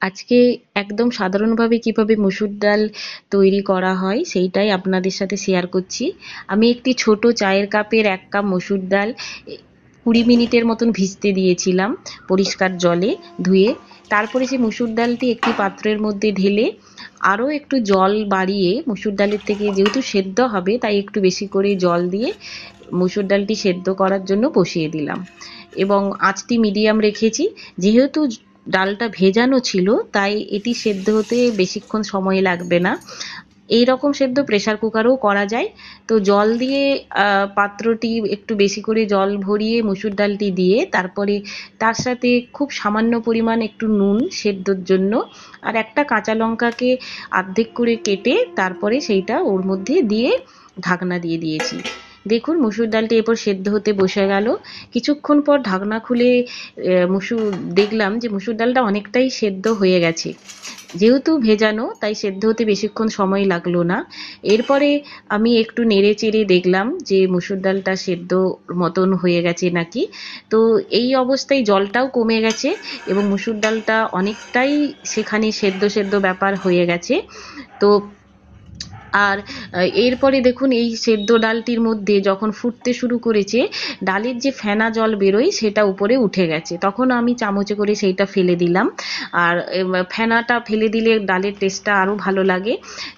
আজকে একদম সাধারণভাবে কিভাবে মসুর ডাল তৈরি করা হয় সেইটাই আপনাদের সাথে শেয়ার করছি। আমি একটি ছোট চায়ের কাপের 1 কাপ মসুর ডাল 20 মিনিটের মতন ভিজতে দিয়েছিলাম পরিষ্কার জলে ধুয়ে। তারপরে সেই মসুর ডালটি একটি পাত্রের মধ্যে ঢেলে আরও একটু জল বাড়িয়ে, মসুর ডালের থেকে যেহেতু সেদ্ধ হবে তাই একটু বেশি করে জল দিয়ে মসুর ডালটি সেদ্ধ করার জন্য বসিয়ে দিলাম এবং আঁচটি মিডিয়াম রেখেছি। যেহেতু ডালটা ভেজানো ছিল তাই এটি সেদ্ধ হতে বেশিক্ষণ সময় লাগবে না। এই রকম সেদ্ধ প্রেসার কুকারেও করা যায়। তো জল দিয়ে পাত্রটি একটু বেশি করে জল ভরিয়ে মসুর ডালটি দিয়ে তারপরে তার সাথে খুব সামান্য পরিমাণ একটু নুন সেদ্ধর জন্য আর একটা কাঁচা লঙ্কাকে অর্ধেক করে কেটে তারপরে সেইটা ওর মধ্যে দিয়ে ঢাকনা দিয়ে দিয়েছি। দেখুন মসুর ডালটি এরপর সেদ্ধ হতে বসে গেল। কিছুক্ষণ পর ঢাকনা খুলে দেখলাম যে মসুর ডালটা অনেকটাই সেদ্ধ হয়ে গেছে। যেহেতু ভেজানো তাই সেদ্ধ হতে বেশিক্ষণ সময় লাগলো না। এরপরে আমি একটু নেড়ে চেড়ে দেখলাম যে মসুর ডালটা সেদ্ধ মতন হয়ে গেছে নাকি। তো এই অবস্থায় জলটাও কমে গেছে এবং মসুর ডালটা অনেকটাই সেখানে সেদ্ধ সেদ্ধ ব্যাপার হয়ে গেছে। তো আর এরপরে দেখুন এই সেদ্ধ ডালটির মধ্যে যখন ফুটতে শুরু করেছে, ডালের যে ফেনা জল বেরোয় সেটা উপরে উঠে গেছে। তখন আমি চামচে করে সেইটা ফেলে দিলাম। আর ফেনাটা ফেলে দিলে ডালের টেস্টটা আরও ভালো লাগে।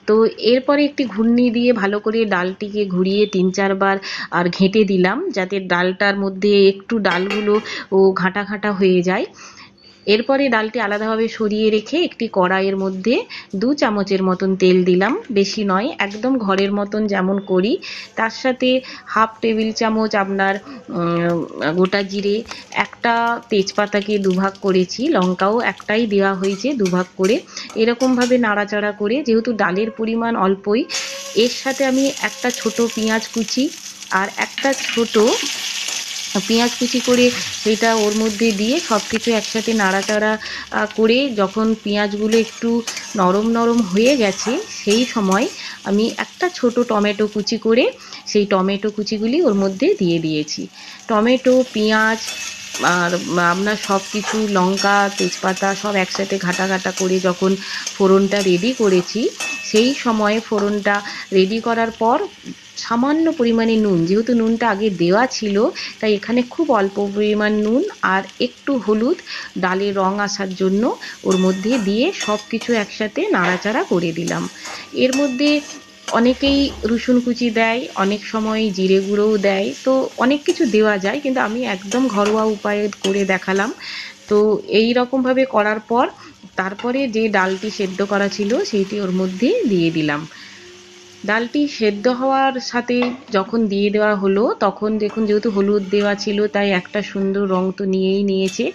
তো এরপরে একটি ঘূর্ণি দিয়ে ভালো করে ডালটিকে ঘুরিয়ে 3-4 বার আর ঘেঁটে দিলাম যাতে ডালটার মধ্যে একটু ডালগুলো ঘাঁটা ঘাঁটা হয়ে যায়। এরপরে ডালটি আলাদাভাবে সরিয়ে রেখে একটি কড়াইয়ের মধ্যে 2 চামচের মতন তেল দিলাম, বেশি নয়, একদম ঘরের মতন যেমন করি। তার সাথে হাফ টেবিল চামচ আপনার গোটা জিরে, একটা তেজপাতাকে দুভাগ করেছি, লঙ্কাও একটাই দেওয়া হয়েছে দুভাগ করে। এরকমভাবে নাড়াচাড়া করে, যেহেতু ডালের পরিমাণ অল্পই, এর সাথে আমি একটা ছোট পেঁয়াজ কুচি আর একটা ছোট পেঁয়াজ কুচি করে সেটা ওর মধ্যে দিয়ে সব কিছু একসাথে নাড়াচাড়া করে যখন পেঁয়াজগুলো একটু নরম নরম হয়ে গেছে সেই সময় আমি একটা ছোট টমেটো কুচি করে সেই টমেটো কুচিগুলি ওর মধ্যে দিয়ে দিয়েছি। টমেটো, পেঁয়াজ আর আপনার সব কিছু, লঙ্কা, তেজপাতা সব একসাথে ঘাটা ঘাটা করে যখন ফোড়নটা রেডি করেছি, সেই সময় ফোড়নটা রেডি করার পর সামান্য পরিমাণে নুন, যেহেতু নুনটা আগে দেওয়া ছিল তাই এখানে খুব অল্প পরিমাণ নুন আর একটু হলুদ ডালের রং আসার জন্য ওর মধ্যে দিয়ে সব কিছু একসাথে নাড়াচাড়া করে দিলাম। এর মধ্যে অনেকেই রসুন কুচি দেয়, অনেক সময় জিরে গুঁড়োও দেয়, তো অনেক কিছু দেওয়া যায়, কিন্তু আমি একদম ঘরোয়া উপায়ে করে দেখালাম। তো এই রকমভাবে করার পর তারপরে যে ডালটি সেদ্ধ করা ছিল সেইটি ওর মধ্যে দিয়ে দিলাম। ডালটি সেদ্ধ হওয়ার সাথে যখন দিয়ে দেওয়া হলো তখন দেখুন যেহেতু হলুদ দেওয়া ছিল তাই একটা সুন্দর রং তো নিয়েই নিয়েছে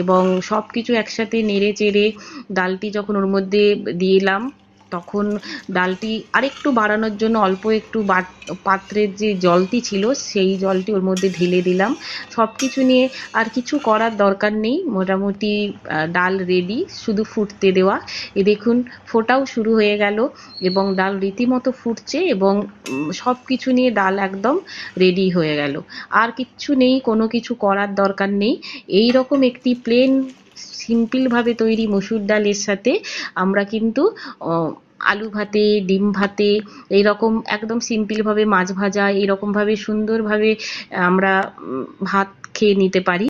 এবং সব কিছু একসাথে নেড়ে চেড়ে ডালটি যখন ওর মধ্যে দিলাম তখন ডালটি আরেকটু বাড়ানোর জন্য অল্প একটু পাত্রের যে জলটি ছিল সেই জলটি ওর মধ্যে ঢেলে দিলাম। সব কিছু নিয়ে আর কিছু করার দরকার নেই, মোটামুটি ডাল রেডি, শুধু ফুটতে দেওয়া। এ দেখুন ফোটাও শুরু হয়ে গেল এবং ডাল রীতিমতো ফুটছে এবং সব কিছু নিয়ে ডাল একদম রেডি হয়ে গেল। আর কিচ্ছু নেই, কোনো কিছু করার দরকার নেই। এই রকম একটি প্লেন সিম্পলভাবে তৈরি মসুর ডালের সাথে আমরা কিন্তু আলু ভাতে, ডিম ভাতে, এইরকম একদম সিম্পলভাবে মাছ ভাজা, এরকমভাবে সুন্দরভাবে আমরা ভাত খেয়ে নিতে পারি।